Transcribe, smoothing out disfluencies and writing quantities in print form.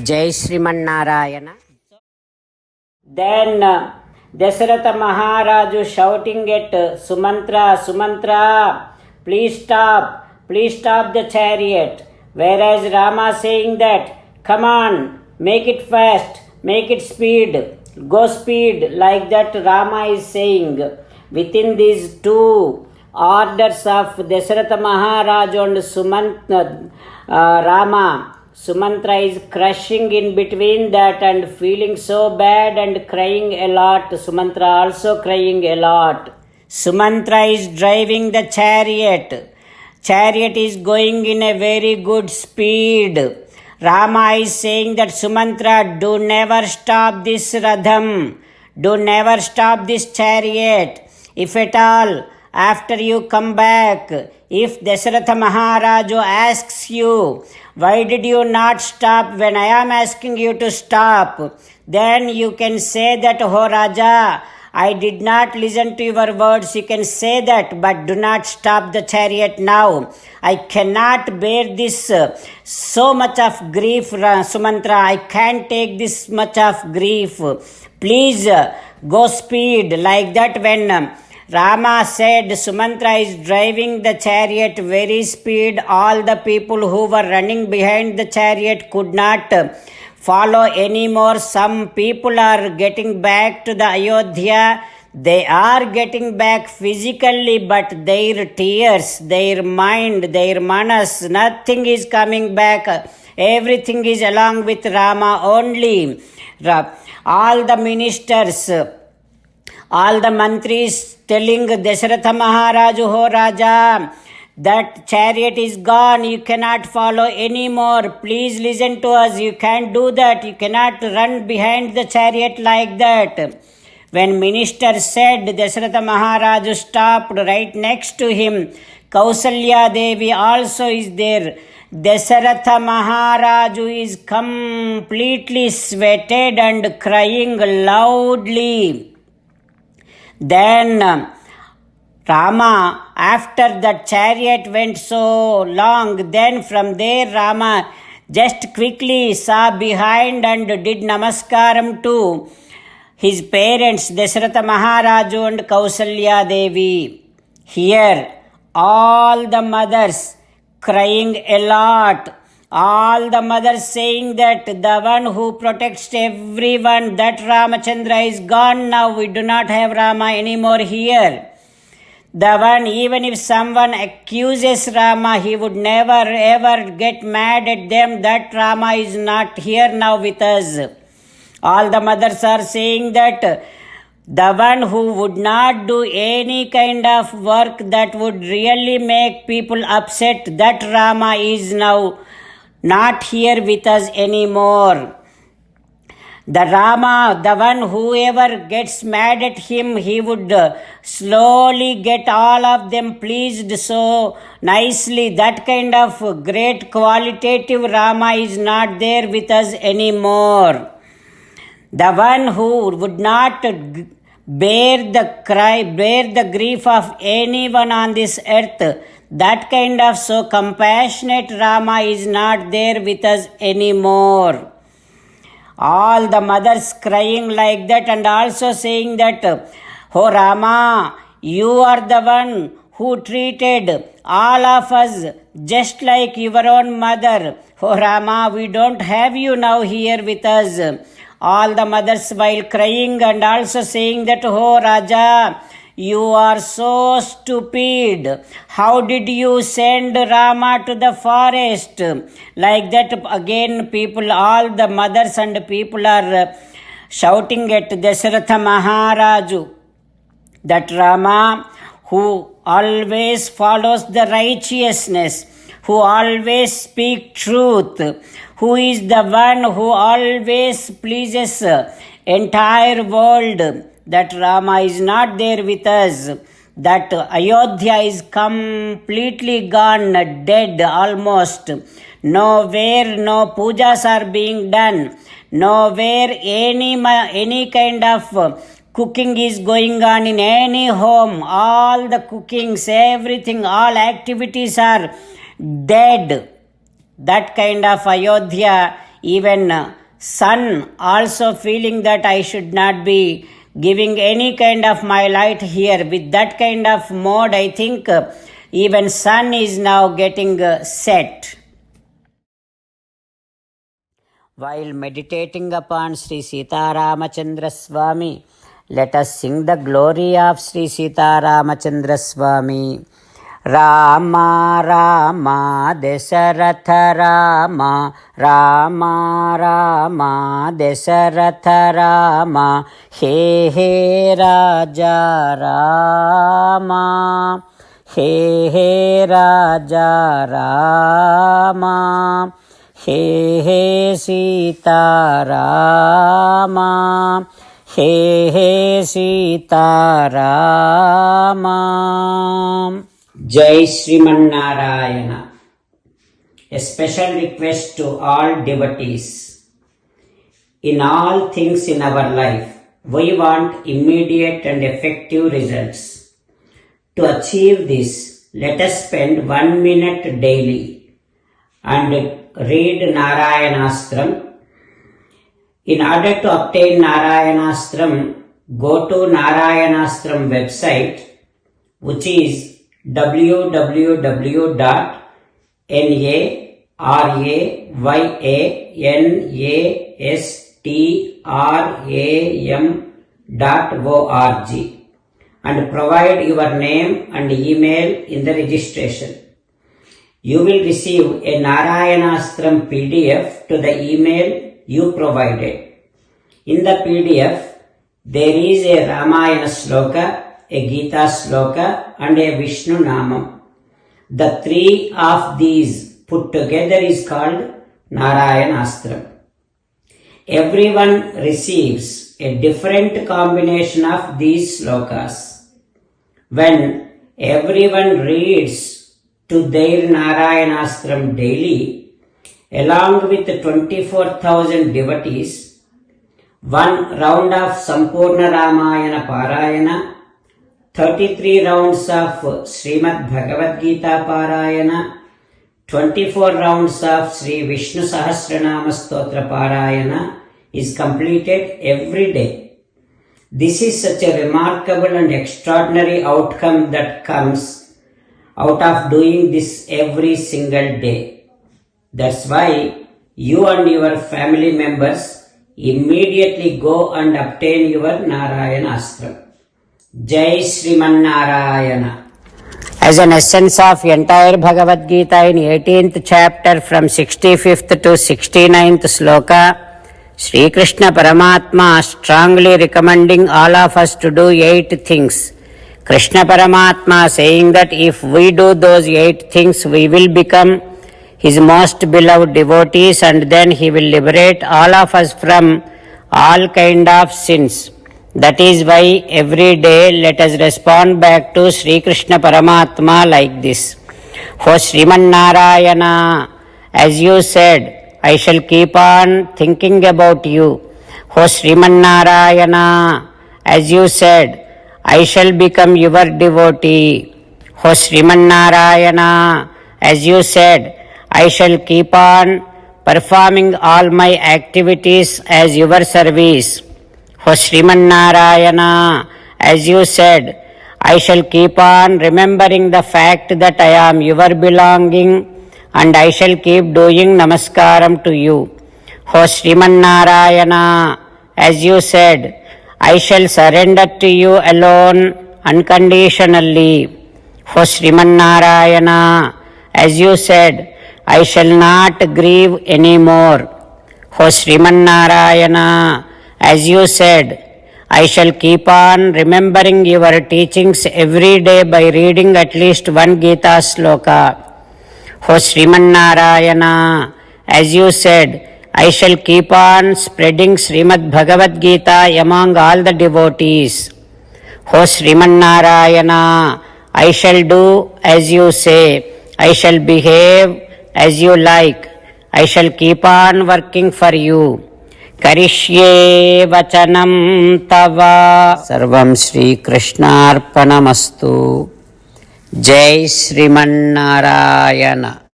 Jai Sriman Then Dasharatha Maharaju shouting at Sumantra, Sumantra, please stop the chariot. Whereas Rama saying that, come on, make it fast, make it speed, go speed, like that Rama is saying. Within these two orders of Dasharatha Maharaju and Rama, Sumantra is crushing in between that and feeling so bad and crying a lot. Sumantra also crying a lot. Sumantra is driving the chariot. Chariot is going in a very good speed. Rama is saying that Sumantra, do never stop this Radham. Do never stop this chariot. If at all, after you come back, if Dasharatha Maharaju asks you, why did you not stop when I am asking you to stop? Then you can say that, oh Raja, I did not listen to your words. You can say that, but do not stop the chariot now. I cannot bear this so much of grief, Sumantra. I can't take this much of grief. Please go speed. Like that when Rama said Sumantra is driving the chariot very speed. All the people who were running behind the chariot could not follow anymore. Some people are getting back to the Ayodhya. They are getting back physically, but their tears, their mind, their manas, nothing is coming back. Everything is along with Rama only. All the ministers, all the mantris telling Dasharatha Maharaju, oh Raja, that chariot is gone, you cannot follow anymore. Please listen to us. You can't do that. You cannot run behind the chariot like that. When minister said, Dasharatha Maharaju stopped. Right next to him, Kausalya Devi also is there. Dasharatha Maharaju is completely sweated and crying loudly. Then Rama, after the chariot went so long, then from there Rama just quickly saw behind and did namaskaram to his parents, Dasharatha Maharaju and Kausalya Devi. Here, all the mothers crying a lot. All the mothers saying that the one who protects everyone, that Ramachandra is gone now. We do not have Rama anymore here. The one, even if someone accuses Rama, he would never ever get mad at them. That Rama is not here now with us. All the mothers are saying that the one who would not do any kind of work that would really make people upset, that Rama is now not here with us anymore. The Rama, the one whoever gets mad at him, he would slowly get all of them pleased so nicely. That kind of great qualitative Rama is not there with us anymore. The one who would not bear the grief of anyone on this earth, that kind of so compassionate Rama is not there with us anymore. All the mothers crying like that and also saying that, oh Rama, you are the one who treated all of us just like your own mother. Oh Rama, we don't have you now here with us. All the mothers while crying and also saying that, oh Raja, you are so stupid. How did you send Rama to the forest? Like that again people, all the mothers and people are shouting at Dasharatha Maharaju. That Rama, who always follows the righteousness, who always speaks truth, who is the one who always pleases entire world, that Rama is not there with us. That Ayodhya is completely gone, dead almost. Nowhere no pujas are being done. Nowhere any kind of cooking is going on in any home. All the cookings, everything, all activities are dead. That kind of Ayodhya even sun also feeling that I should not be giving any kind of my light here. With that kind of mode, I think even sun is now getting set. While meditating upon Sri Sita Ramachandra Swami, let us sing the glory of Sri Sita Ramachandra Swami. Rama Rama Dasharatha Rama, Rama Rama Dasharatha Rama, He He Raja Rama, He He Raja Rama, He He Sita Rama, He He Sita Rama. Jai Sriman Narayana. A special request to all devotees. In all things in our life, we want immediate and effective results. To achieve this, let us spend 1 minute daily and read Narayanastram. In order to obtain Narayanastram, go to Narayanastram website, which is www.narayanastram.org and provide your name and email in the registration. You will receive a Narayanastram PDF to the email you provided. In the PDF, there is a Ramayana Sloka, a Gita Sloka and a Vishnu Namam. The three of these put together is called Narayanastram. Everyone receives a different combination of these slokas. When everyone reads to their Narayanastram daily, along with 24,000 devotees, one round of Sampurna Ramayana Parayana, 33 rounds of Srimad Bhagavad Gita Parayana, 24 rounds of Sri Vishnu Sahasranama Stotra Parayana is completed every day. This is such a remarkable and extraordinary outcome that comes out of doing this every single day. That's why you and your family members immediately go and obtain your Narayanastram. Jai Sriman Narayana. As an essence of entire Bhagavad Gita in 18th chapter from 65th to 69th sloka, Sri Krishna Paramatma strongly recommending all of us to do 8 things. Krishna Paramatma saying that if we do those 8 things, we will become His most beloved devotees and then He will liberate all of us from all kind of sins. That is why every day let us respond back to Sri Krishna Paramatma like this. O Sriman Narayana, as you said, I shall keep on thinking about you. O Sriman Narayana, as you said, I shall become your devotee. O Sriman Narayana, as you said, I shall keep on performing all my activities as your service. O Sriman Narayana, as you said, I shall keep on remembering the fact that I am your belonging and I shall keep doing namaskaram to you. O Sriman Narayana, as you said, I shall surrender to you alone unconditionally. O Sriman Narayana, as you said, I shall not grieve anymore. O Sriman Narayana, as you said, I shall keep on remembering your teachings every day by reading at least 1 Gita sloka. O Sriman Narayana, as you said, I shall keep on spreading Srimad Bhagavad Gita among all the devotees. O Sriman Narayana, I shall do as you say. I shall behave as you like. I shall keep on working for you. Karishye vachanam tava. Sarvam Shri Krishnarpanamastu. Jai Sriman Narayana.